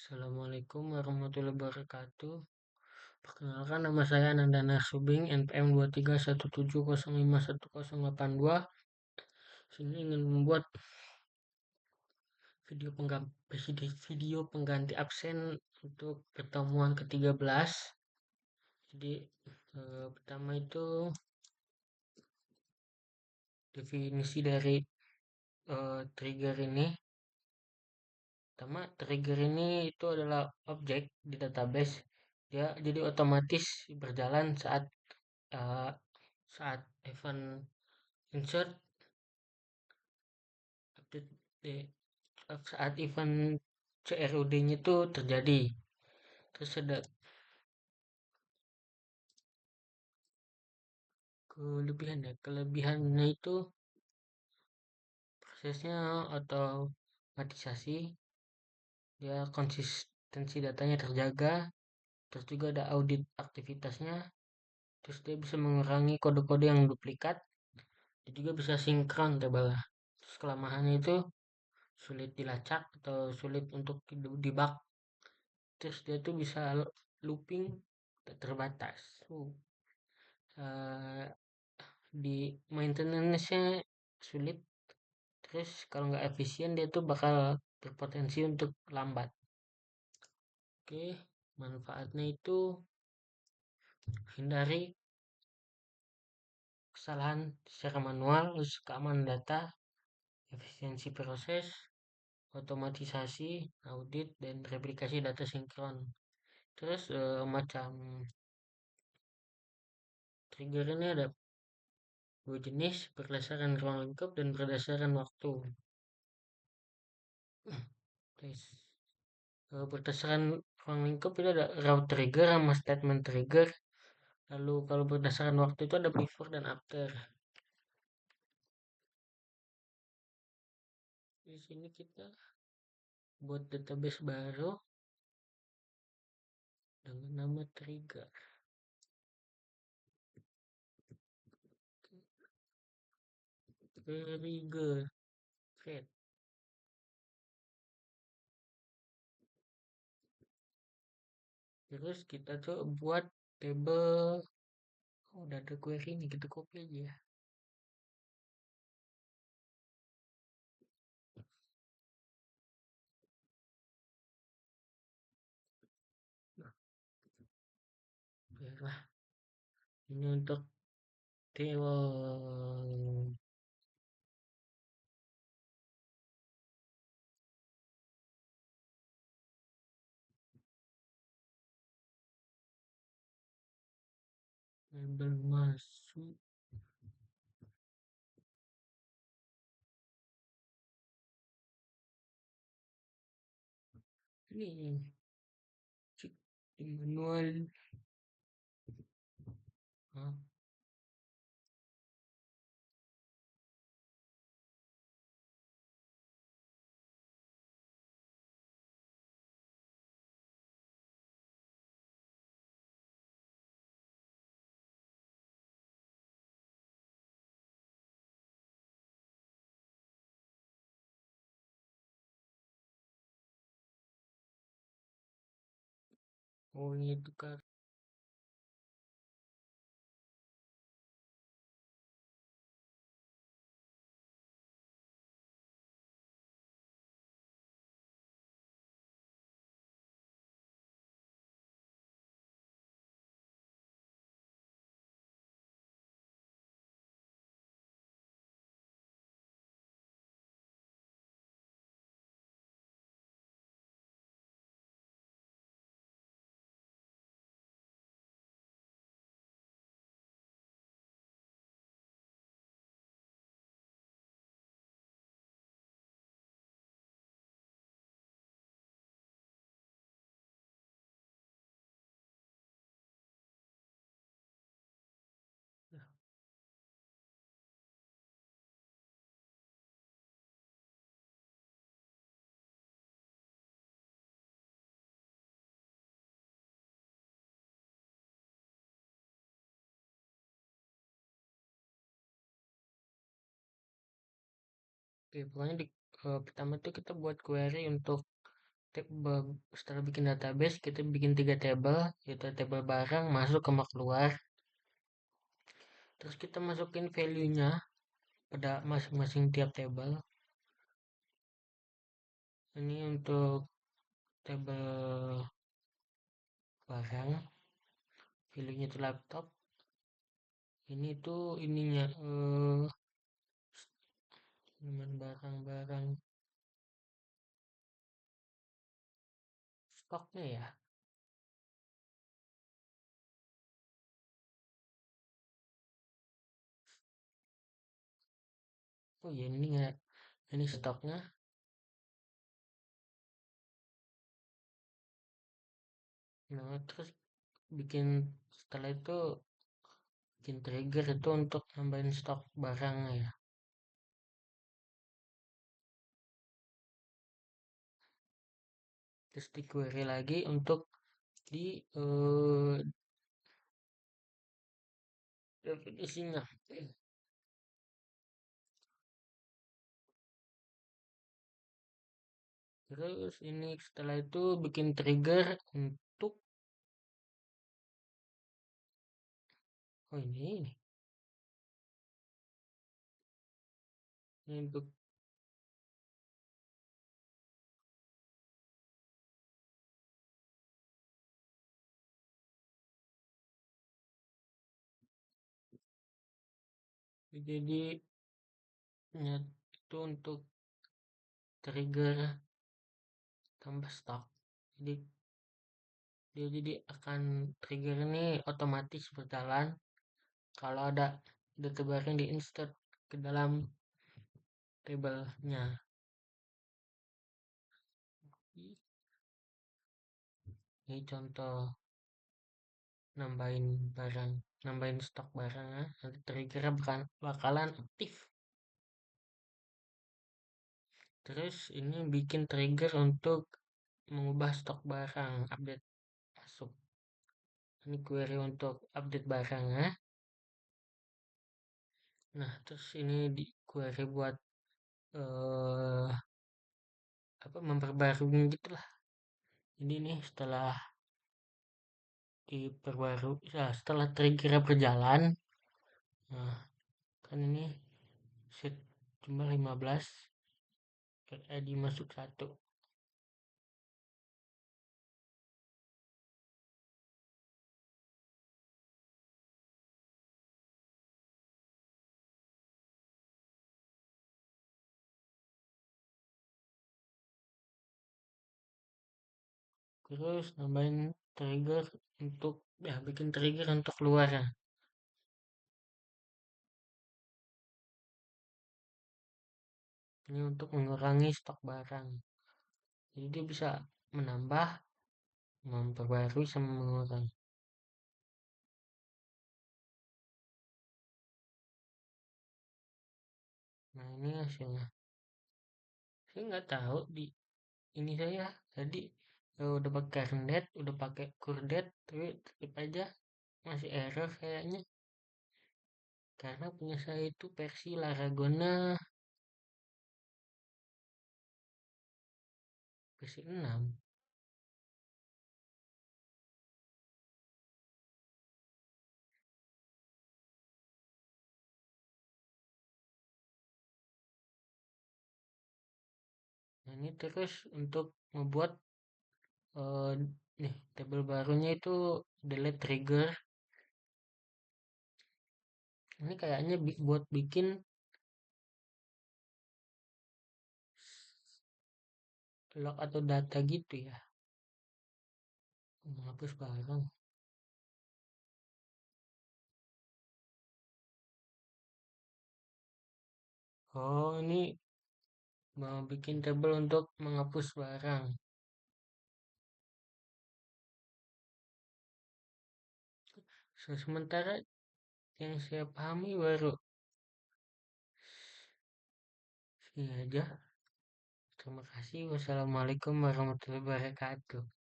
Assalamualaikum warahmatullahi wabarakatuh. Perkenalkan nama saya Nandana Subing, NPM 23170510082. Sini ingin membuat video pengganti absen untuk pertemuan ke-13. Jadi pertama itu definisi dari trigger ini. Pertama, trigger ini itu adalah objek di database. Dia jadi otomatis berjalan eh, saat event insert update saat event CRUD-nya itu terjadi. Terus ada kelebihannya itu prosesnya otomatisasi, dia konsistensi datanya terjaga, terus juga ada audit aktivitasnya, terus dia bisa mengurangi kode-kode yang duplikat, dia juga bisa sinkron tebalah. Terus kelemahannya itu sulit dilacak atau sulit untuk debug. Terus dia tuh bisa looping terbatas. Uh, di maintenance-nya sulit, terus kalau nggak efisien dia tuh bakal berpotensi untuk lambat. Oke, manfaatnya itu hindari kesalahan secara manual, terus keamanan data, efisiensi proses, otomatisasi, audit, dan replikasi data sinkron. Terus macam trigger ini ada dua jenis, berdasarkan ruang lingkup dan berdasarkan waktu. Terus berdasarkan ruang lingkup itu ada raw trigger sama statement trigger. Lalu kalau berdasarkan waktu itu ada before dan after. Di sini kita buat database baru dengan nama trigger. Trigger create. Terus kita tuh buat table. Udah ada query nih, kita copy aja ya. Biarlah. Ini untuk table. Label masuk. Ini cek di manual. Hah? Oh ini tukar. Oke, pokoknya pertama tuh kita buat query untuk setelah bikin database, kita bikin 3 table, yaitu table barang, masuk sama keluar. Terus kita masukin value-nya pada masing-masing tiap table. Ini untuk table barang, value-nya itu laptop. Ini tuh ininya, barang-barang stoknya ya. Oh iya, ini nggak, ini stoknya. Nah, terus bikin setelah itu bikin trigger itu untuk nambahin stok barangnya ya. Terus di query lagi untuk di definisinya. Terus ini setelah itu bikin trigger untuk, oh ini untuk, jadi ya, itu untuk trigger tambah stok. Jadi dia jadi akan trigger ini otomatis berjalan kalau ada data baru yang di-insert ke dalam tabelnya. Ini contoh nambahin barang, nambahin stok barangnya, nanti trigger bakalan aktif. Terus ini bikin trigger untuk mengubah stok barang, update masuk. Ini query untuk update barangnya. Nah, terus ini di query buat eh memperbarui gitulah. Jadi nih diperbarui, setelah trigger berjalan, nah kan ini set jumlah 15, ID masuk 1. Terus nambahin trigger untuk, ya bikin trigger untuk keluar ya. Ini untuk mengurangi stok barang. Jadi dia bisa menambah, memperbarui, sama mengurangi. Nah ini hasilnya. Saya nggak tahu di ini saya tadi udah pakai rendet, udah pakai kurdet, tapi tetap aja masih error kayaknya. Karena punya saya itu versi Laragona versi 6. Nah ini terus untuk membuat eh, nih table barunya itu delete trigger. Ini kayaknya buat bikin log atau data gitu ya. Menghapus barang. Oh, ini mau bikin table untuk menghapus barang. Sementara yang saya pahami baru ini aja. Terima kasih. Wassalamualaikum warahmatullahi wabarakatuh.